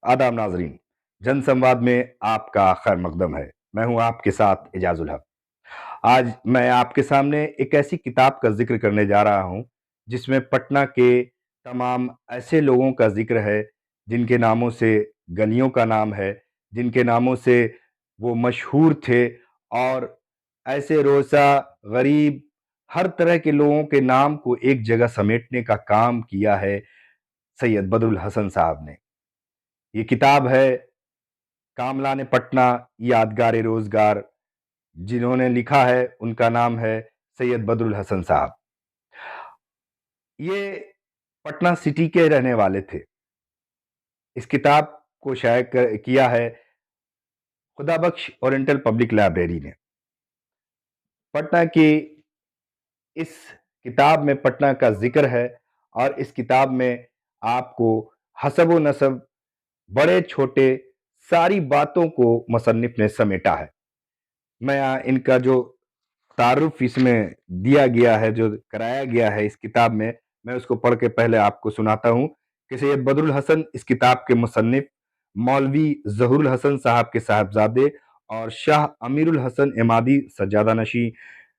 आदाब नाजरीन, जन संवाद में आपका खैर मकदम है। मैं हूं आपके साथ एजाजुल हक। आज मैं आपके सामने एक ऐसी किताब का जिक्र करने जा रहा हूं जिसमें पटना के तमाम ऐसे लोगों का जिक्र है जिनके नामों से गलियों का नाम है, जिनके नामों से वो मशहूर थे, और ऐसे रोसा गरीब हर तरह के लोगों के नाम को एक जगह समेटने का काम किया है सैयद बदरुल हसन साहब ने। ये किताब है कामलान पटना यादगार रोजगार। जिन्होंने लिखा है उनका नाम है सैयद बदरुल हसन साहब। ये पटना सिटी के रहने वाले थे। इस किताब को किया है खुदाबख्श ओरिएंटल पब्लिक लाइब्रेरी ने। पटना की इस किताब में पटना का जिक्र है, और इस किताब में आपको हसब व नसब, बड़े छोटे, सारी बातों को मुसन्निफ ने समेटा है। मैं इनका जो तारुफ इसमें दिया गया है, जो कराया गया है इस किताब में, मैं उसको पढ़ के पहले आपको सुनाता हूँ कि सैयद बदरुल हसन इस किताब के मुसन्निफ मौलवी ज़हूरुल हसन साहब के साहबजादे और शाह अमीरुल हसन इमादी सज्जादा नशी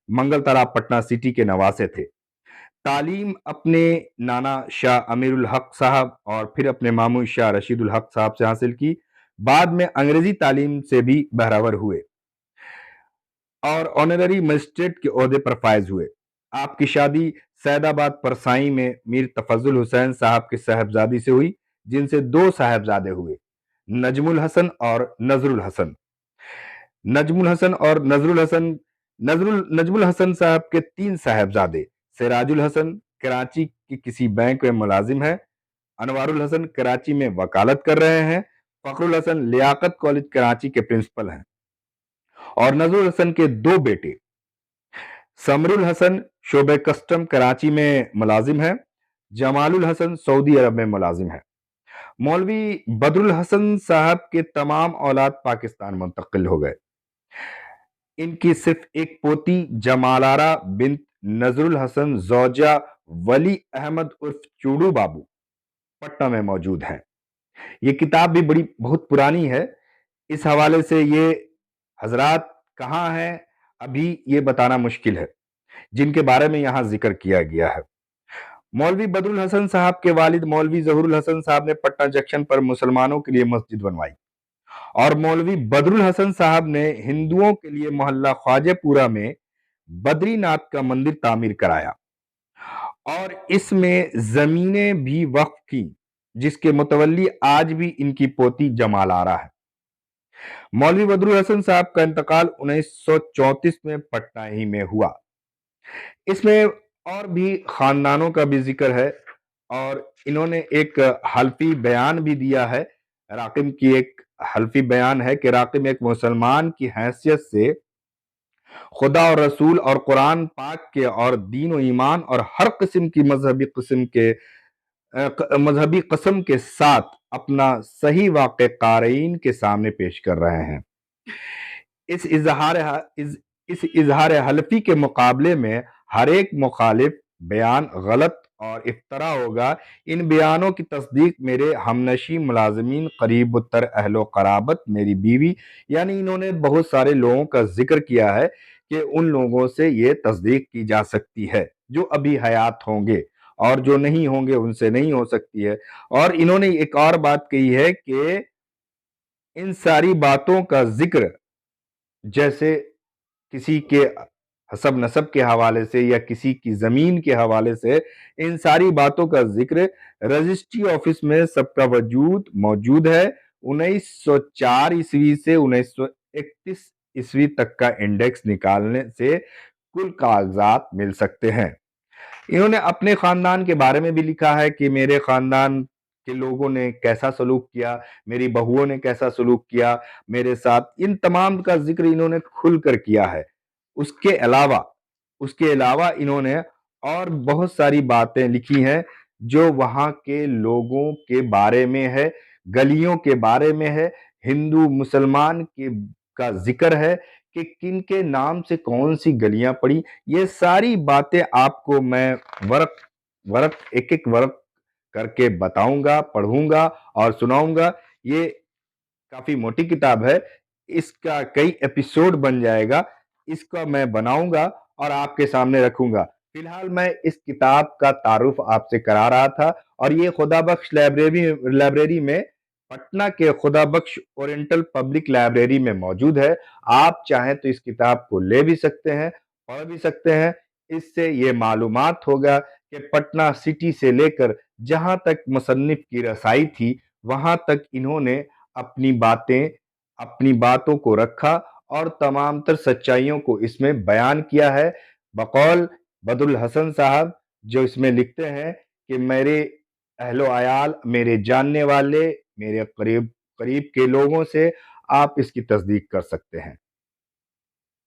मंगल तालाब पटना सिटी के नवासे थे। तालीम अपने नाना शाह अमीरुल हक साहब और फिर अपने मामू शाह रशीदुल हक साहब से हासिल की। बाद में अंग्रेजी तालीम से भी बहरावर हुए और ऑनररी मजिस्ट्रेट के ओहदे पर फायज हुए। आपकी शादी सैदाबाद परसाई में मीर तफजुल हुसैन साहब के साहबजादी से हुई, जिनसे दो साहबजादे हुए, नजमुल हसन और नजरुल हसन। नजमुल हसन और नजरुल हसन नजमुल हसन साहब के तीन साहबजादे, सिराजुल हसन कराची के किसी बैंक में मुलाजिम है, अनवारुल हसन कराची में वकालत कर रहे हैं, फखरुल हसन लियाकत कॉलेज कराची के प्रिंसिपल हैं, और नजरुल हसन के दो बेटे, समरुल हसन शोबे कस्टम कराची में मुलाजिम है, जमालुल हसन सऊदी अरब में मुलाजिम है। मौलवी बदरुल हसन साहब के तमाम औलाद पाकिस्तान मुंतकिल हो गए। इनकी सिर्फ एक पोती जमालारा बिन्त नजरुल हसन जौजा वली अहमद उर्फ चूड़ू बाबू पटना में मौजूद है। ये किताब भी बड़ी बहुत पुरानी है। इस हवाले से ये हजरात कहाँ हैं अभी ये बताना मुश्किल है, जिनके बारे में यहाँ जिक्र किया गया है। मौलवी बदरुल हसन साहब के वालिद मौलवी ज़हूरुल हसन साहब ने पटना जंक्शन पर मुसलमानों के लिए मस्जिद बनवाई, और मौलवी बदरुल हसन साहब ने हिंदुओं के लिए मोहल्ला ख्वाजेपुरा में बद्रीनाथ का मंदिर तामीर कराया और इसमें जमीनें भी वक्फ की, जिसके मुतवल्ली आज भी इनकी पोती जमालारा है। मौलवी बदरुल हसन साहब का इंतकाल 1934 में पटना ही में हुआ। इसमें और भी खानदानों का भी जिक्र है, और इन्होंने एक हल्फी बयान भी दिया है। राकिम की एक हल्फी बयान है कि राकिम एक मुसलमान की हैसियत से खुदा और रसूल और कुरान पाक के और दीन और ईमान और हर किस्म की मजहबी कसम के साथ अपना सही वाक़े क़ारीन के सामने पेश कर रहे हैं। इस इजहार हल्फी के मुकाबले में हर एक मुखालिफ बयान गलत और इफ्तरा होगा। इन बयानों की तस्दीक मेरे हमनशी मुलाजमीन, करीब तर अहलो कराबत, मेरी बीवी, यानी इन्होंने बहुत सारे लोगों का जिक्र किया है कि उन लोगों से ये तस्दीक की जा सकती है जो अभी हयात होंगे, और जो नहीं होंगे उनसे नहीं हो सकती है। और इन्होंने एक और बात कही है कि इन सारी बातों का जिक्र जैसे किसी के हसब नसब के हवाले से या किसी की जमीन के हवाले से, इन सारी बातों का जिक्र रजिस्ट्री ऑफिस में सबका वजूद मौजूद है। 1904 ईस्वी से 1931 ईस्वी तक का इंडेक्स निकालने से कुल कागजात मिल सकते हैं। इन्होंने अपने खानदान के बारे में भी लिखा है कि मेरे खानदान के लोगों ने कैसा सलूक किया, मेरी बहुओं ने कैसा सलूक किया मेरे साथ, इन तमाम का जिक्र इन्होंने खुलकर किया है। उसके अलावा इन्होंने और बहुत सारी बातें लिखी हैं जो वहाँ के लोगों के बारे में है, गलियों के बारे में है, हिंदू मुसलमान के का जिक्र है कि किन के नाम से कौन सी गलियां पड़ी। ये सारी बातें आपको मैं एक एक वर्क करके बताऊंगा, पढ़ूंगा और सुनाऊंगा। یہ کافی موٹی کتاب ہے، اس کا کئی ایپیسوڈ بن جائے گا، اس کا میں بناؤں گا اور آپ کے سامنے رکھوں گا۔ فی الحال میں اس کتاب کا تعارف آپ سے کرا رہا تھا، اور یہ خدا بخش لائبریری میں، پٹنہ کے خدا بخش اورینٹل پبلک لائبریری میں موجود ہے۔ آپ چاہیں تو اس کتاب کو لے بھی سکتے ہیں، پڑھ بھی سکتے ہیں۔ اس سے یہ معلومات ہوگا کہ پٹنہ سٹی سے لے کر جہاں تک مصنف کی رسائی تھی، وہاں تک انہوں نے اپنی باتوں کو رکھا اور تمام تر سچائیوں کو اس میں بیان کیا ہے۔ بقول بدر الحسن صاحب، جو اس میں لکھتے ہیں کہ میرے اہل و عیال، میرے جاننے والے، میرے قریب کے لوگوں سے آپ اس کی تصدیق کر سکتے ہیں۔